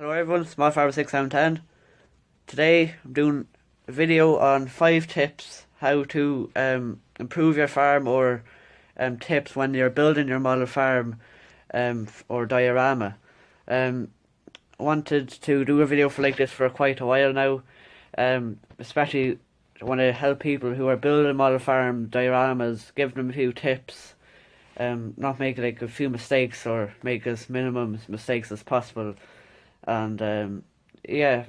Hello everyone, Small Farmer 6710. Today I'm doing a video on 5 tips how to improve your farm, or tips when you're building your model farm or diorama. I wanted to do a video for like this for quite a while now, especially I want to help people who are building model farm dioramas, give them a few tips, not make like a few mistakes or make as minimum mistakes as possible. And yeah,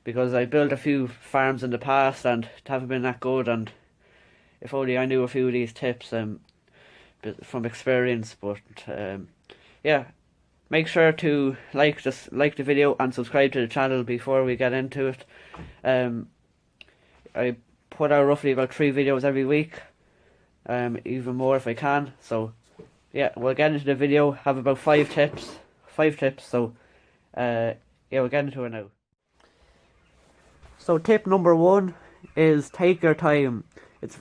because I built a few farms in the past and it haven't been that good, and if only I knew a few of these tips from experience. But yeah, make sure to like the video and subscribe to the channel before we get into it. I put out roughly about 3 videos every week, even more if I can. So yeah, we'll get into the video. Have about 5 tips. So yeah, we'll get into it now. So tip number 1 is take your time.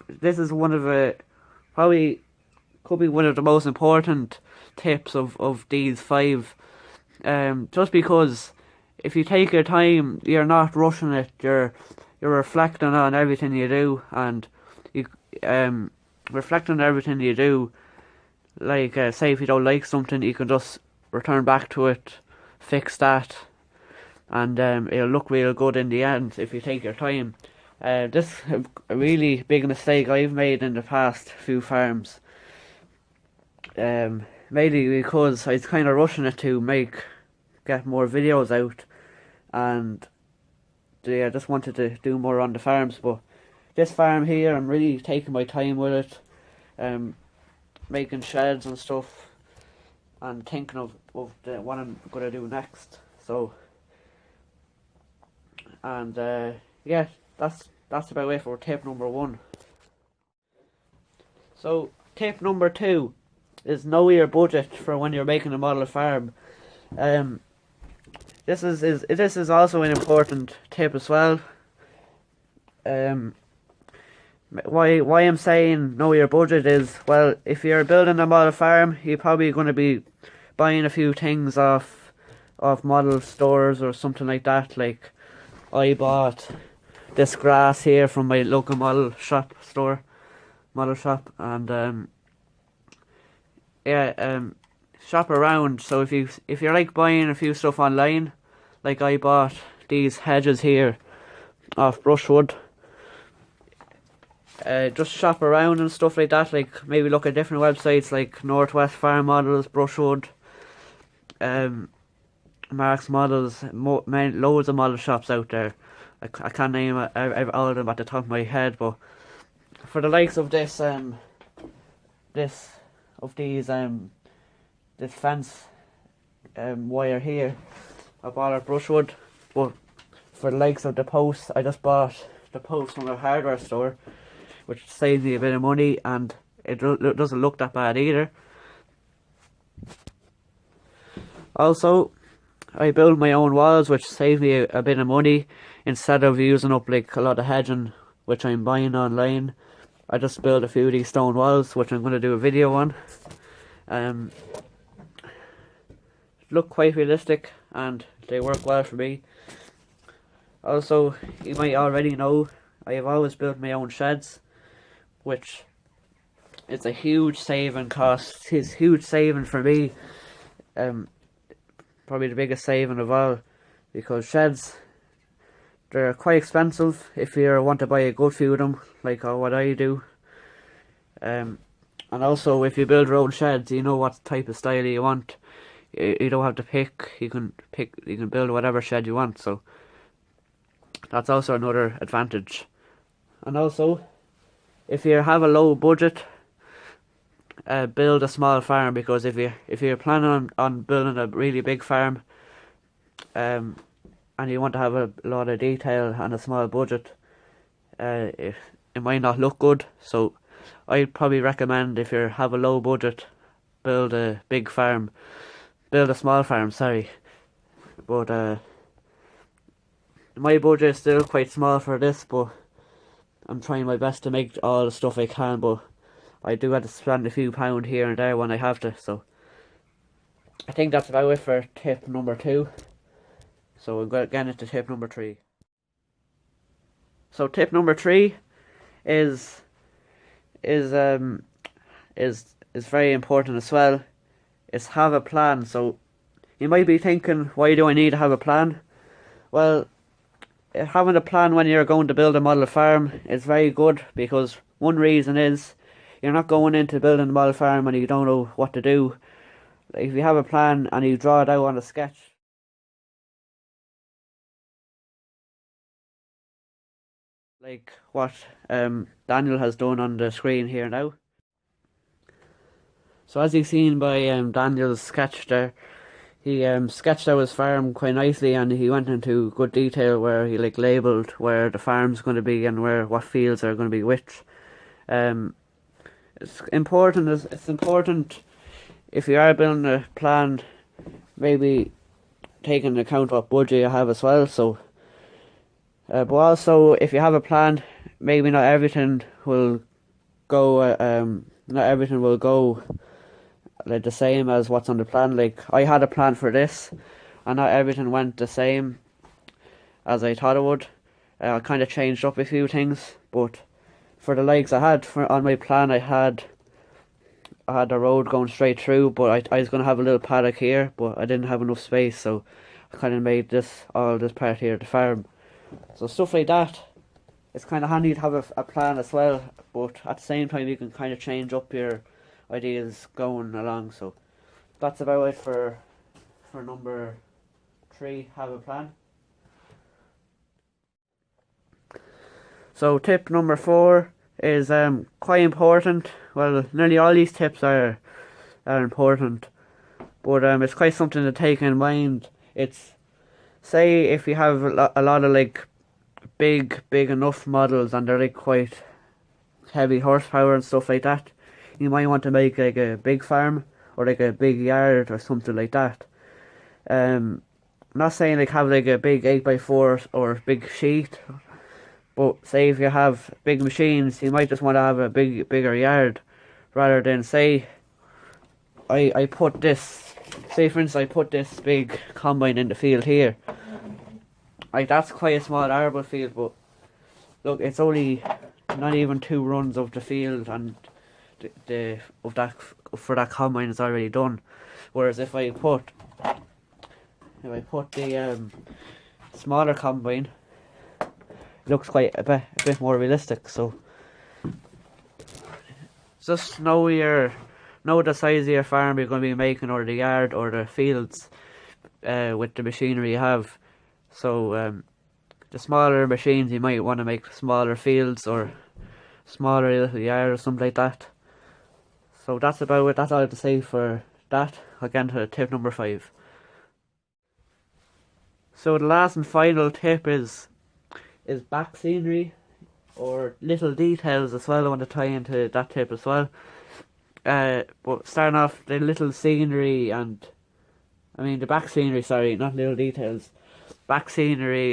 This is one of probably could be one of the most important tips of these 5. Just because if you take your time, you're not rushing it. You're reflecting on everything you do, and you reflecting on everything you do. Like say if you don't like something, you can just return back to it, fix that, and it'll look real good in the end if you take your time. This is a really big mistake I've made in the past few farms. Mainly because I was kind of rushing it to get more videos out, and I just wanted to do more on the farms. But this farm here, I'm really taking my time with it, making sheds and stuff, and thinking of what I'm gonna do next. So, and yeah, that's about it for tip number 1. So tip number 2 is know your budget for when you're making a model farm. This is also an important tip as well. Why I'm saying know your budget is, well, if you're building a model farm, you're probably going to be buying a few things off model stores or something like that. Like I bought this grass here from my local model shop, and yeah, shop around. So if you're like buying a few stuff online, like I bought these hedges here off Brushwood, just shop around and stuff like that. Like maybe look at different websites like Northwest Farm Models, Brushwood, Mark's Models, loads of model shops out there. I can't name all of them at the top of my head, but for the likes of this fence wire here, I bought at Brushwood. But for the likes of the posts, I just bought the post from a hardware store, which saves me a bit of money, and it doesn't look that bad either. Also, I build my own walls, which saves me a bit of money. Instead of using up like a lot of hedging, which I'm buying online, I just build a few of these stone walls, which I'm going to do a video on. Look quite realistic, and they work well for me. Also, you might already know, I have always built my own sheds, which is a huge saving cost. It's huge saving for me. Probably the biggest saving of all, because sheds, they're quite expensive if you want to buy a good few of them, like what I do. And also, if you build your own sheds, you know what type of style you want. You don't have to pick. You can build whatever shed you want. So that's also another advantage. And also, if you have a low budget, build a small farm, because if you're planning on building a really big farm, and you want to have a lot of detail and a small budget, it might not look good. So I'd probably recommend, if you have a low budget, build a small farm, sorry. But my budget is still quite small for this, but I'm trying my best to make all the stuff I can, but I do have to spend a few pound here and there when I have to. So I think that's about it for tip number 2. So we're getting into tip number 3. So tip number 3 is is um is very important as well. Is have a plan. So you might be thinking, why do I need to have a plan? Well, having a plan when you're going to build a model farm is very good, because one reason is you're not going into building a model farm and you don't know what to do. If you have a plan and you draw it out on a sketch, like what Daniel has done on the screen here now. So as you've seen by Daniel's sketch there, he sketched out his farm quite nicely, and he went into good detail where he like labelled where the farm's going to be and where what fields are going to be which. It's important. It's important if you are building a plan, maybe taking into account what budget you have as well. So, but also if you have a plan, maybe not everything will go. Not everything will go like the same as what's on the plan. Like I had a plan for this, and not everything went the same as I thought it would. I kind of changed up a few things, but for the likes I had on my plan, I had the road going straight through, but I was going to have a little paddock here, but I didn't have enough space, so I kind of made all this part here the farm. So stuff like that, it's kind of handy to have a plan as well, but at the same time you can kind of change up your ideas going along. So that's about it for number 3, have a plan. So tip number 4 is quite important. Well, nearly all these tips are important, but it's quite something to take in mind. It's, say if you have a lot of like big enough models and they're like quite heavy horsepower and stuff like that, you might want to make like a big farm or like a big yard or something like that. I'm not saying like have like a big 8x4 or big sheet, but say if you have big machines, you might just want to have a bigger yard, rather than say I put this, say for instance I put this big combine in the field here. Like that's quite a small arable field, but look, it's only not even 2 runs of the field, and for that combine is already done. Whereas if I put the smaller combine, it looks quite a bit more realistic. So just know the size of your farm you're going to be making, or the yard or the fields, with the machinery you have. So the smaller machines, you might want to make smaller fields or smaller little yard or something like that. So that's about it. That's all I have to say for that. I'll get into tip number 5. So the last and final tip is back scenery, or little details as well. I want to tie into that tip as well. But starting off, the little scenery the back scenery, sorry, not little details. Back scenery,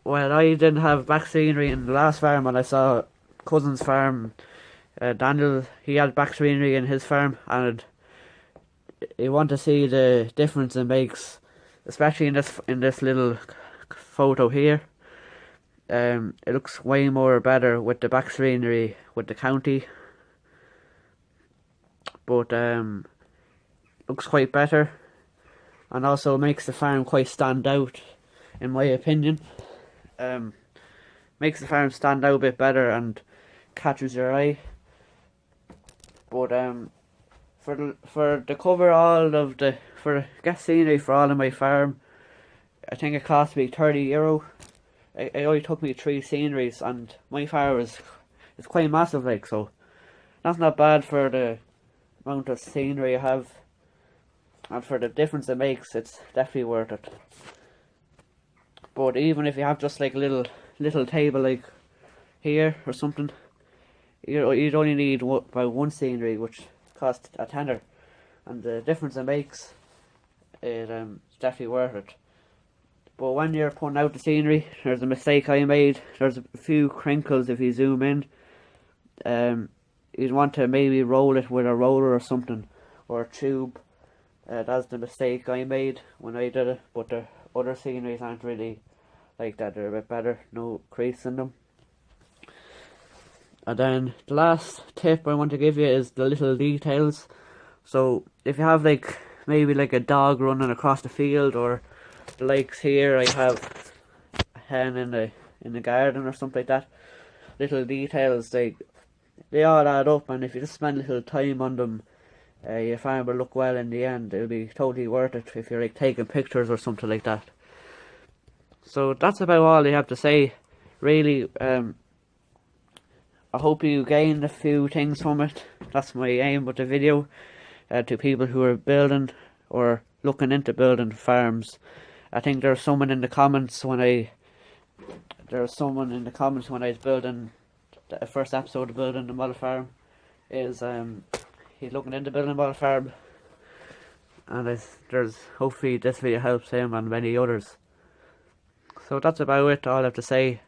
well, I didn't have back scenery in the last farm, and I saw cousin's farm, Daniel, he had back scenery in his farm, and you want to see the difference it makes, especially in this little photo here. It looks way more better with the back scenery with the county, but looks quite better, and also makes the farm quite stand out, in my opinion. Makes the farm stand out a bit better and catches your eye. But for the cover all of for get scenery for all of my farm, I think it cost me €30. It only took me 3 sceneries, and my farm is quite massive, like, so that's not bad for the amount of scenery I have, and for the difference it makes, it's definitely worth it. But even if you have just like a little table like here or something, you'd only need about 1 scenery, which costs a tenner, and the difference it makes, it's definitely worth it. But when you're putting out the scenery, there's a mistake I made. There's a few crinkles if you zoom in. You'd want to maybe roll it with a roller or something, or a tube. That's the mistake I made when I did it. But other sceneries aren't really like that. They're a bit better, no crease in them. And then the last tip I want to give you is the little details. So if you have like maybe like a dog running across the field, or the likes here I have a hen in the garden or something like that, little details, they all add up, and if you just spend a little time on them, your farm will look well in the end. It'll be totally worth it if you're like taking pictures or something like that. So that's about all I have to say, really. I hope you gained a few things from it. That's my aim with the video. To people who are building or looking into building farms. I think there's someone in the comments when I was building the first episode of building the model farm, is he's looking into building a model farm, and there's hopefully this video helps him and many others. So that's about it, all I have to say.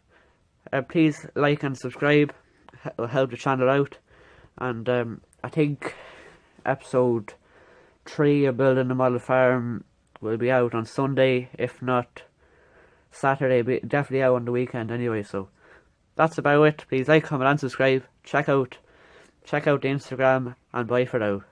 Please like and subscribe, it will help the channel out. And I think episode 3 of building the model farm will be out on Sunday, if not Saturday, but definitely out on the weekend anyway. So that's about it. Please like, comment and subscribe. Check out the Instagram, and bye for now.